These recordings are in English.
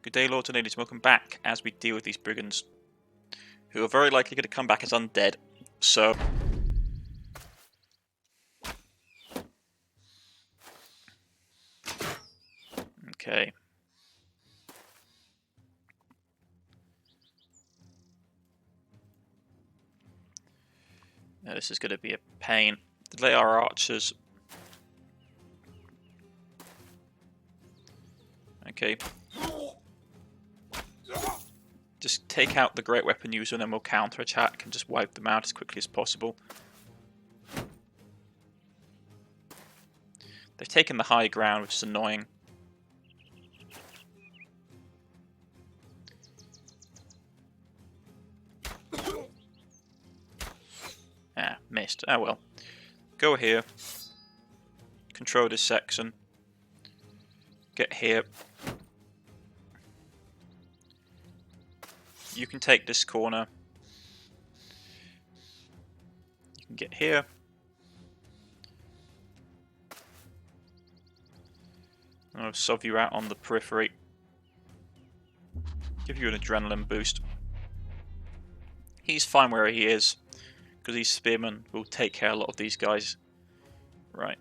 Good day, Lords and ladies. Welcome back as we deal with these brigands, who are very likely going to come back as undead. So, okay. Now, this is going to be a pain. They are archers. Okay. Just take out the great weapon user and then we'll counter attack and just wipe them out as quickly as possible. They've taken the high ground, which is annoying. Ah, missed. Oh well. Go here. Control this section. Get here. You can take this corner. You can get here. I'll sov you out on the periphery. Give you an adrenaline boost. He's fine where he is, because these spearmen will take care of a lot of these guys. Right.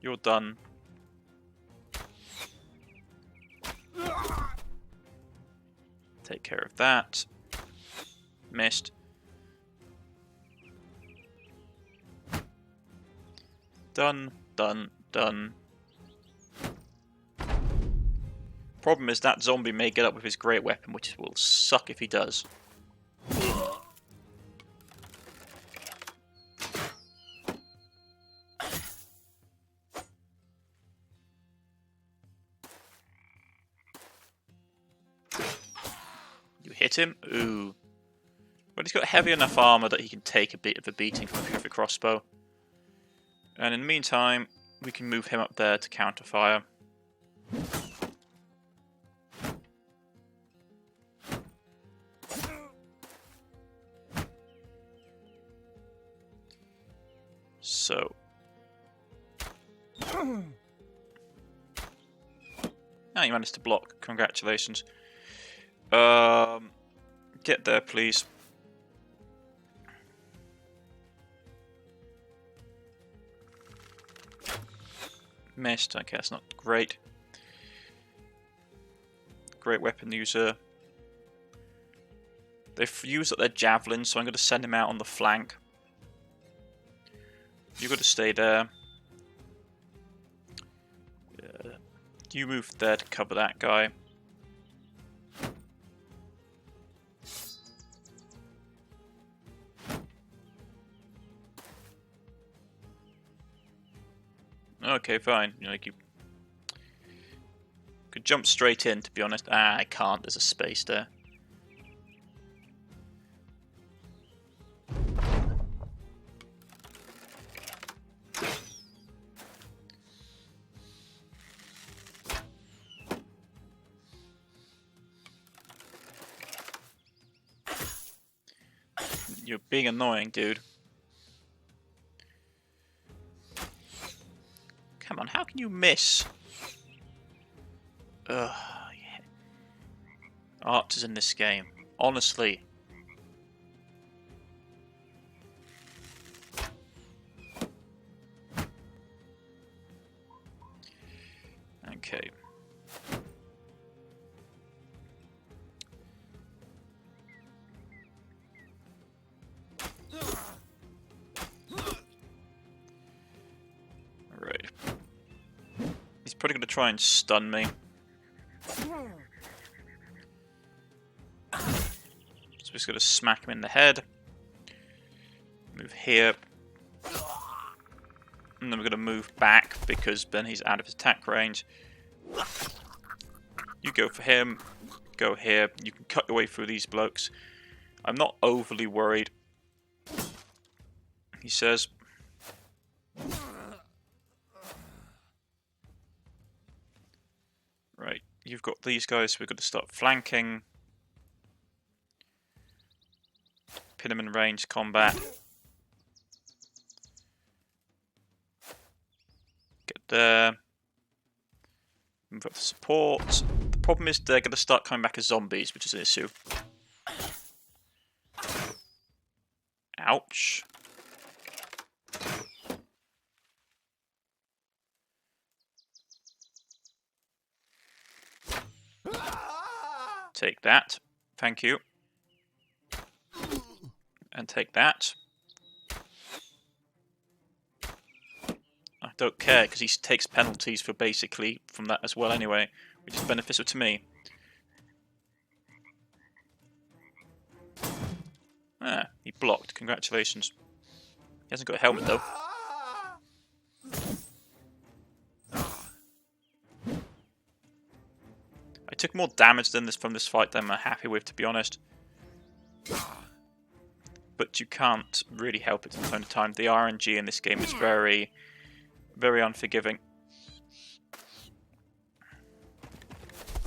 You're done. Take care of that. Missed. Done, done, done. Problem is that zombie may get up with his great weapon, which will suck if he does. You hit him? Ooh. But he's got heavy enough armor that he can take a bit of a beating from a heavy crossbow. And in the meantime, we can move him up there to counterfire. So. Ah, you managed to block. Congratulations. Get there, please. Missed. Okay, that's not great. Great weapon user. They've used up their javelins, so I'm going to send him out on the flank. You've got to stay there. You move there to cover that guy. Okay, fine. You know, like you could jump straight in, to be honest. Ah, I can't. There's a space there. You're being annoying, dude. Come on, how can you miss? Ugh. Yeah. Archers in this game. Honestly. Okay. Alright. He's probably going to try and stun me. So we're just going to smack him in the head. Move here. And then we're going to move back because then he's out of his attack range. You go for him. Go here. You can cut your way through these blokes. I'm not overly worried. He says. Right. You've got these guys. We're going to start flanking. Pin them in range combat. Get there. Move up the support. The problem is they're going to start coming back as zombies, which is an issue. Ouch. Take that. Thank you. And take that. I don't care, because he takes penalties for basically from that as well anyway, which is beneficial to me. Ah, he blocked. Congratulations. He hasn't got a helmet though. I took more damage than this from this fight than I'm happy with, to be honest. But you can't really help it from time to time. The RNG in this game is very, very unforgiving.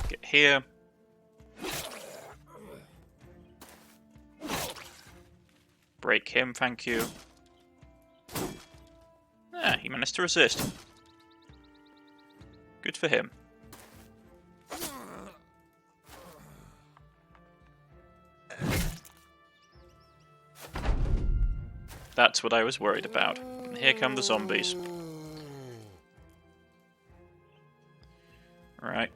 Get here. Break him, thank you. Ah, he managed to resist. Good for him. That's what I was worried about. And here come the zombies. Right.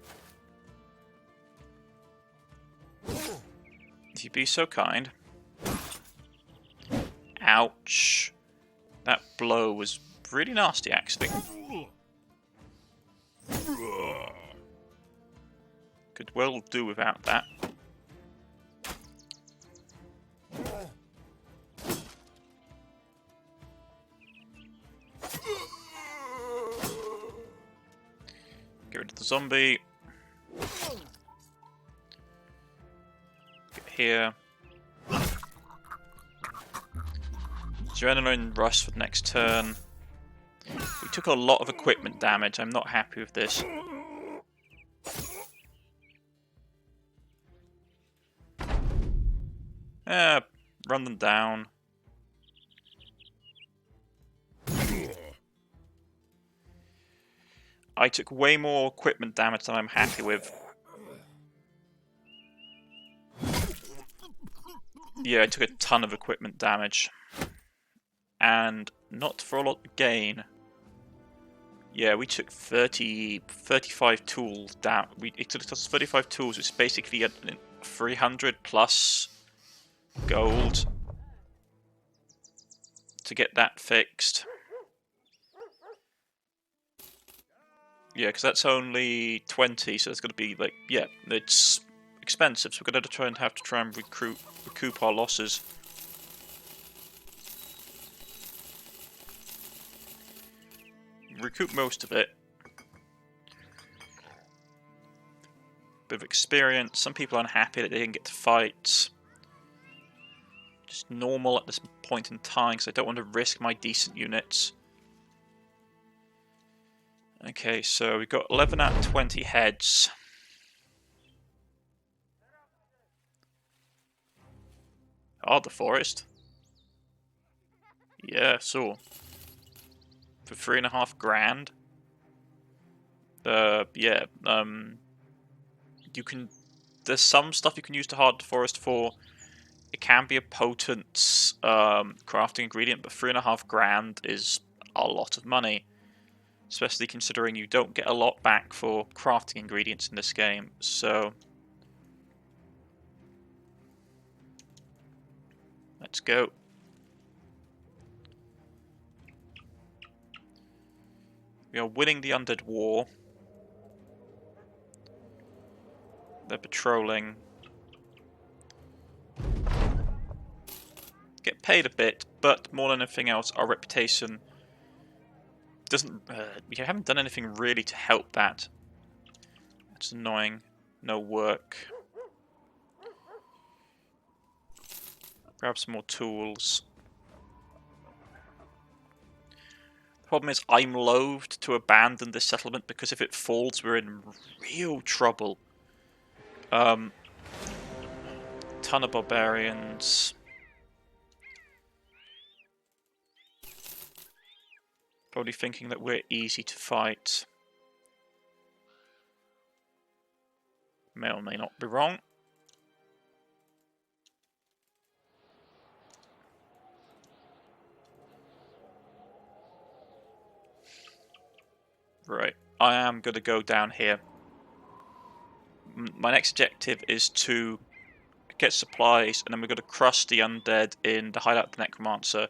If you'd be so kind. Ouch. That blow was really nasty, actually. Could well do without that. Get rid of the zombie. Get here. Adrenaline rush for the next turn. We took a lot of equipment damage. I'm not happy with this. Run them down. I took way more equipment damage than I'm happy with. Yeah, I took a ton of equipment damage. And not for a lot of gain. Yeah, we took 35 tools down. It took us 35 tools, which is basically 300 plus gold to get that fixed. Yeah, because that's only 20, so it's going to be like, yeah, it's expensive, so we're going to have to try and recoup our losses. Recoup most of it. Bit of experience. Some people are unhappy that they didn't get to fight. Just normal at this point in time, because I don't want to risk my decent units. Okay, so we've got 11 out of 20 heads. Oh, the forest. Yeah, so for 3.5 grand. Yeah. You can. There's some stuff you can use to harden the forest for. It can be a potent crafting ingredient, but 3.5 grand is a lot of money. Especially considering you don't get a lot back for crafting ingredients in this game, so... Let's go. We are winning the undead war. They're patrolling. Get paid a bit, but more than anything else, our reputation doesn't... we haven't done anything really to help that. That's annoying. No work. Grab some more tools. The problem is I'm loathed to abandon this settlement because if it falls, we're in real trouble. Ton of barbarians. Probably thinking that we're easy to fight. May or may not be wrong. Right, I am going to go down here. My next objective is to get supplies, and then we're going to crush the undead in the hideout of the necromancer.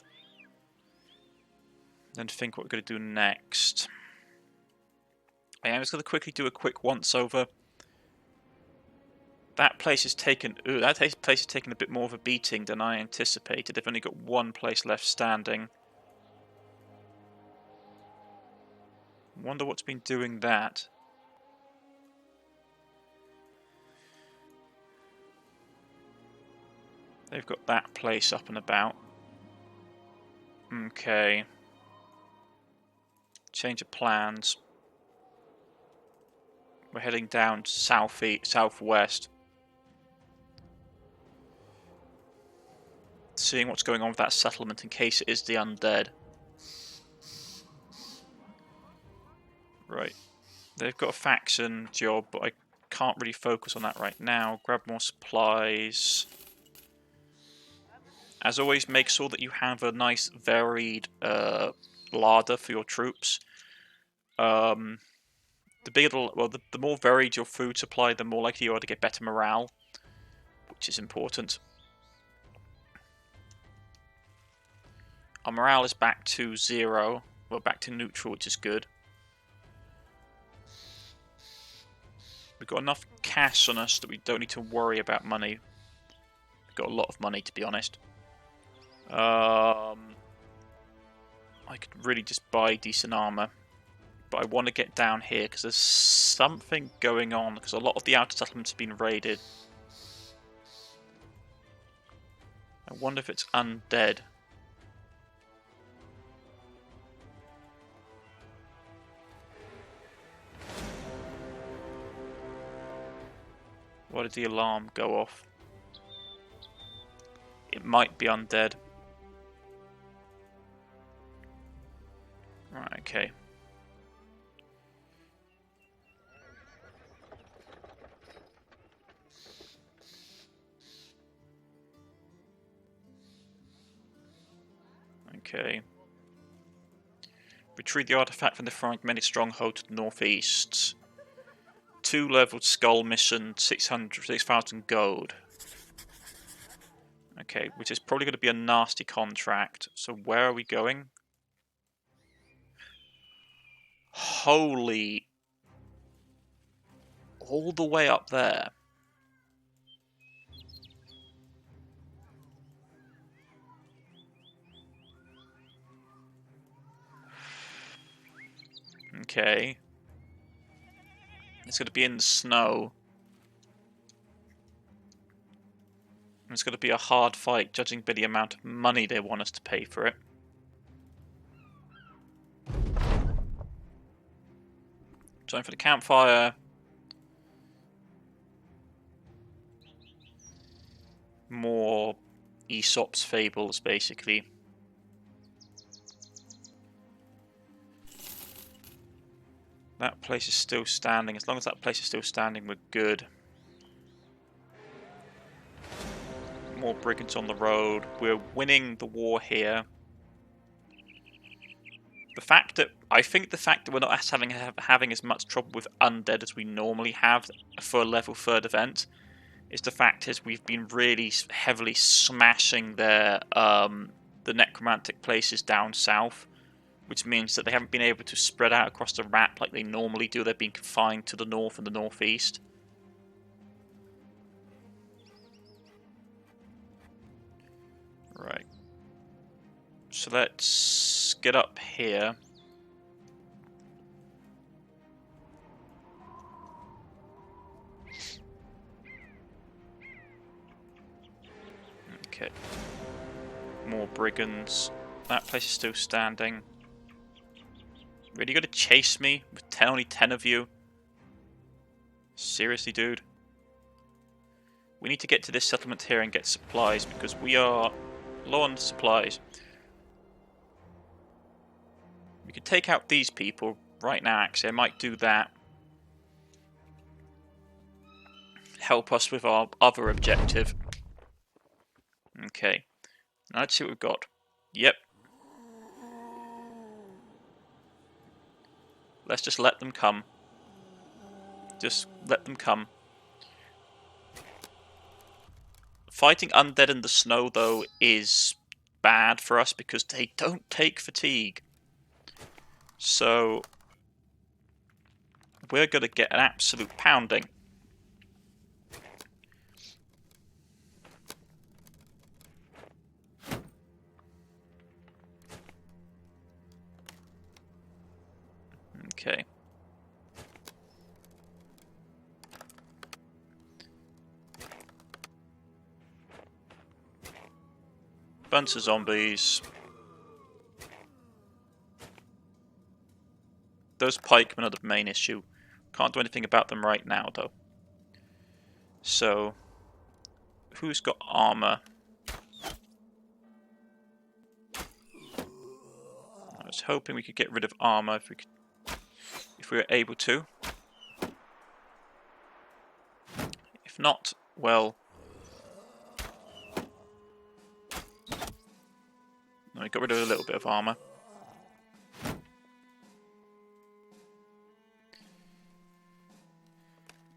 Then think what we're going to do next. I am just going to quickly do a quick once-over. That place is taken. Ooh, that place is taking a bit more of a beating than I anticipated. They've only got one place left standing. Wonder what's been doing that. They've got that place up and about. Okay. Change of plans. We're heading down southwest. Seeing what's going on with that settlement in case it is the undead. Right. They've got a faction job, but I can't really focus on that right now. Grab more supplies. As always, make sure that you have a nice varied larder for your troops. The more varied your food supply, the more likely you are to get better morale, which is important. Our morale is back to 0. Well, back to neutral, which is good. We've got enough cash on us that we don't need to worry about money. We've got a lot of money, to be honest. I could really just buy decent armor. But I want to get down here because there's something going on. Because a lot of the outer settlements have been raided. I wonder if it's undead. Why did the alarm go off? It might be undead. Right, okay. Okay. Retrieve the artifact from the fragmented stronghold to the northeast. 2-level skull mission, 6,000 gold. Okay, which is probably going to be a nasty contract. So where are we going? Holy... all the way up there. Okay. It's going to be in the snow. It's going to be a hard fight, judging by the amount of money they want us to pay for it. Time for the campfire. More Aesop's fables, basically. That place is still standing. As long as that place is still standing, we're good. More brigands on the road. We're winning the war here. I think the fact that we're not having as much trouble with undead as we normally have for a level 3rd event is the fact is we've been really heavily smashing the necromantic places down south, which means that they haven't been able to spread out across the map like they normally do. They've been confined to the north and the northeast. Right. So let's get up here. Okay. More brigands. That place is still standing. Really gonna chase me with only 10 of you? Seriously, dude? We need to get to this settlement here and get supplies because we are low on supplies. We could take out these people right now, actually. I might do that. help us with our other objective. Okay, now let's see what we've got. Yep. Let's just let them come. Just let them come. Fighting undead in the snow, though, is bad for us because they don't take fatigue. So we're going to get an absolute pounding. Okay. Bunch of zombies. Those pikemen are the main issue. Can't do anything about them right now, though. So, who's got armor? I was hoping we could get rid of armor if we were able to. If not, well, no, we got rid of a little bit of armor.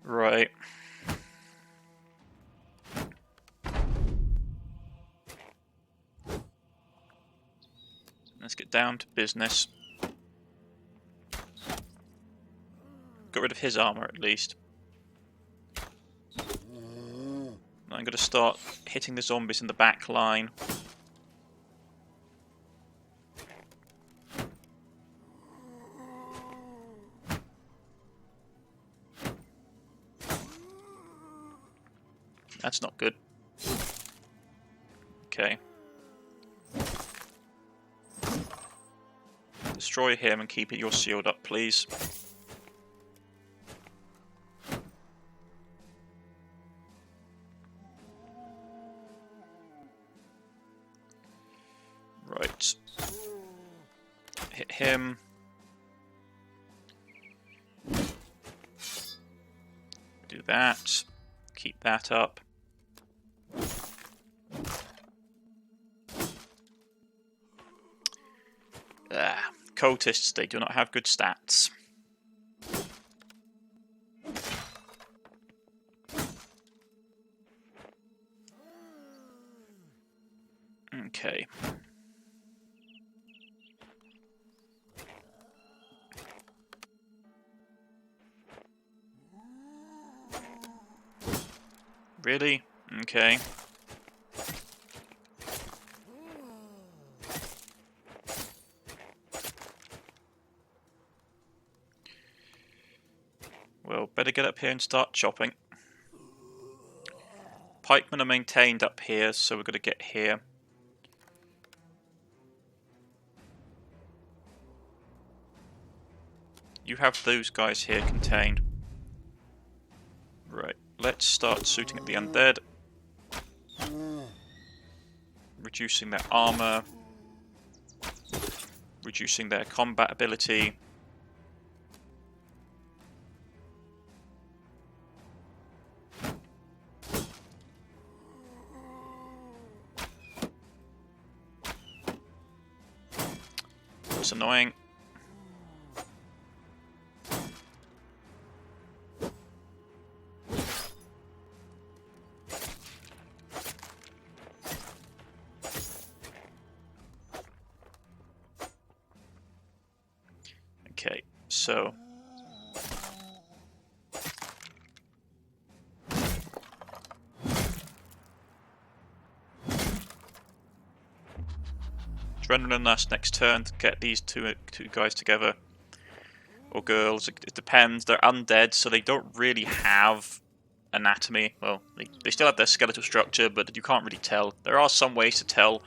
Right. Let's get down to business. Got rid of his armor at least. I'm going to start hitting the zombies in the back line. That's not good. Okay. Destroy him and keep it your shield up, please. Right. Hit him. Do that. Keep that up. Cultists, they do not have good stats. Okay. Really? Okay. Well, better get up here and start chopping. Pikemen are maintained up here, so we're going to get here. You have those guys here contained. Right, let's start shooting at the undead. Reducing their armor. Reducing their combat ability. It's annoying. Okay, so adrenaline us next turn to get these two guys together, or girls. It depends. They're undead, so they don't really have anatomy. Well, they still have their skeletal structure, but you can't really tell. There are some ways to tell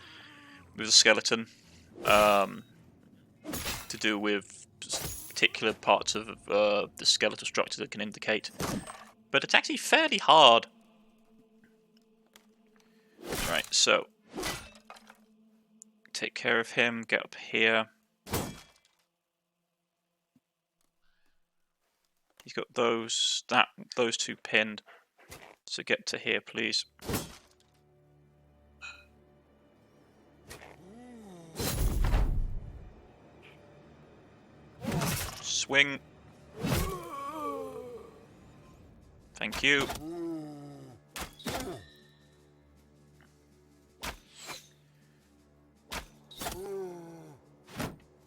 with a skeleton, to do with particular parts of the skeletal structure that can indicate. But it's actually fairly hard. Right, so take care of him, get up here. He's got those two pinned. So get to here, please. Swing. Thank you.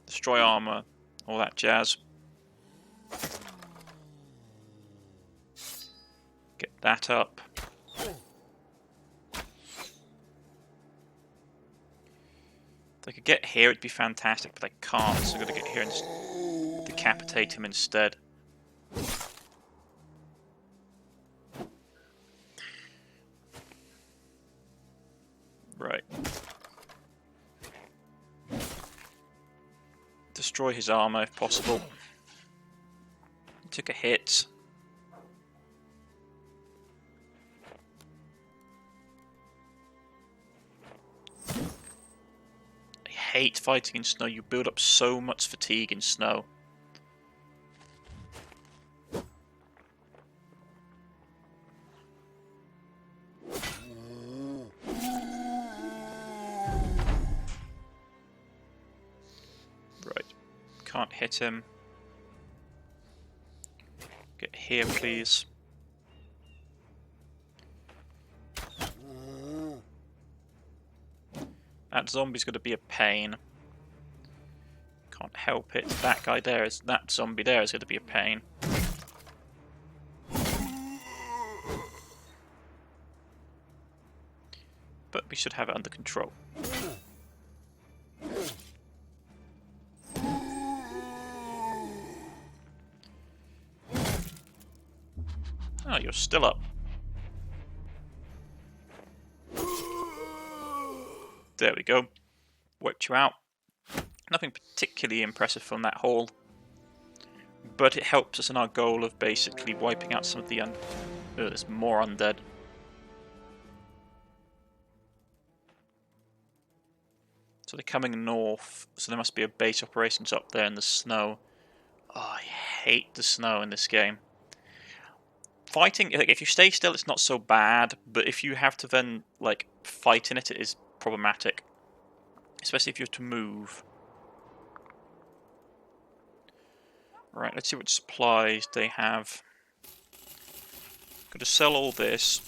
Destroy armor. All that jazz. Get that up. If I could get here, it'd be fantastic, but I can't, so I've got to get here and decapitate him instead. Right. Destroy his armor if possible. He took a hit. I hate fighting in snow. You build up so much fatigue in snow. Right. Can't hit him. Get here, please. That zombie's going to be a pain. Can't help it. That guy there is. That zombie there is going to be a pain. But we should have it under control. Oh, you're still up. There we go. Wiped you out. Nothing particularly impressive from that haul, but it helps us in our goal of basically wiping out some of the there's more undead. So they're coming north, so there must be a base operations up there in the snow. Oh, I hate the snow in this game. Fighting, like, if you stay still, it's not so bad, but if you have to then like fight in it, it is problematic, especially if you have to move. Right, let's see what supplies they have. Got to sell all this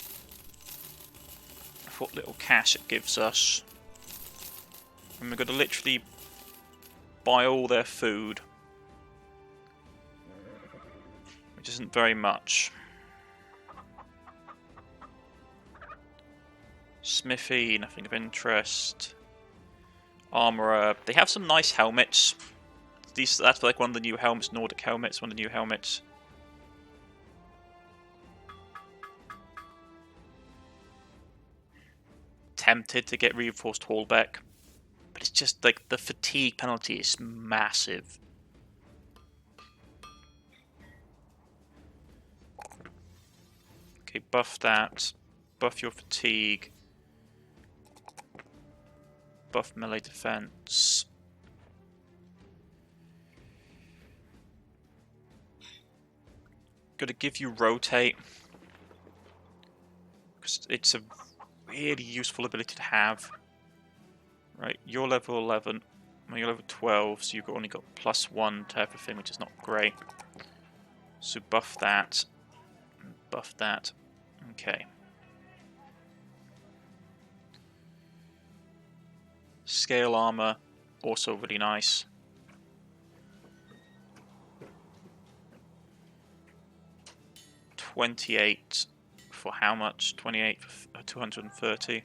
for what little cash it gives us, and we've got to literally buy all their food, which isn't very much. Smithy, nothing of interest. Armourer, they have some nice helmets. That's like one of the new helmets, Nordic helmets, one of the new helmets. Tempted to get reinforced Hallback, but it's just like the fatigue penalty is massive. Okay, buff that. Buff your fatigue. Buff melee defense. Gonna give you rotate, because it's a really useful ability to have. Right, you're level 11, well, you're level 12, so you've only got +1 to everything, which is not great. So buff that, and buff that. Okay. Scale armor, also really nice. $28 for how much? 28 for 230.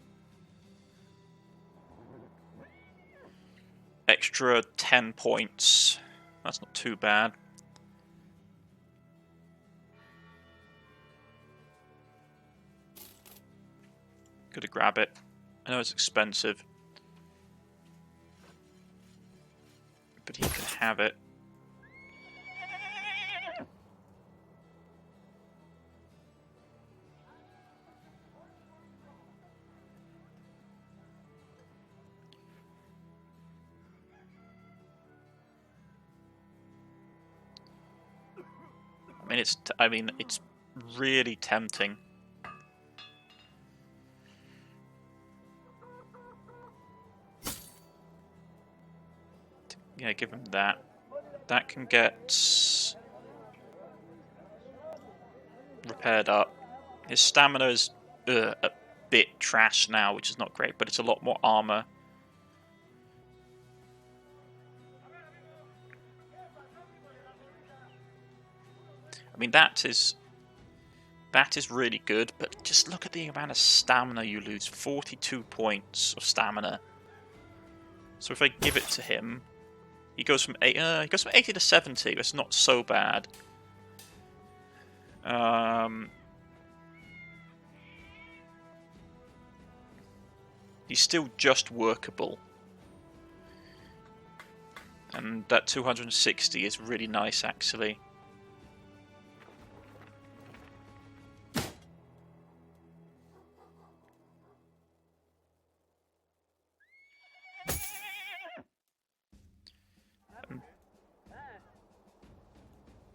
Extra 10 points. That's not too bad. Gotta grab it. I know it's expensive, but he can have it. I mean, it's really tempting. Yeah, give him that. That can get repaired up. His stamina is a bit trash now, which is not great, but it's a lot more armor. I mean, that is really good, but just look at the amount of stamina you lose. 42 points of stamina. So if I give it to him, he goes from 80 to 70. That's not so bad. He's still just workable. And that 260 is really nice, actually.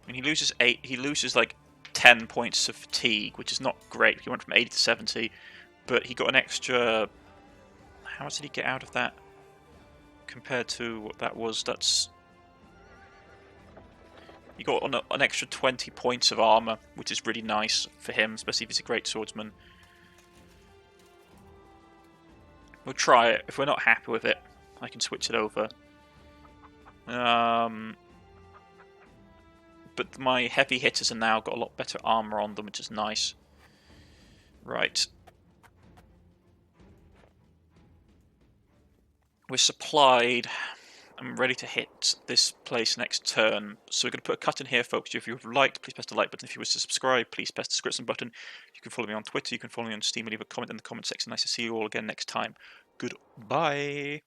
And he loses like 10 points of fatigue, which is not great. He went from 80 to 70, but he got an extra. How much did he get out of that? Compared to what that was, he got an extra 20 points of armor, which is really nice for him, especially if he's a great swordsman. We'll try it. If we're not happy with it, I can switch it over. But my heavy hitters have now got a lot better armor on them, which is nice. Right. We're supplied. I'm ready to hit this place next turn. So we're going to put a cut in here, folks. If you've liked, please press the like button. If you wish to subscribe, please press the subscription button. You can follow me on Twitter. You can follow me on Steam and leave a comment in the comment section. Nice to see you all again next time. Goodbye.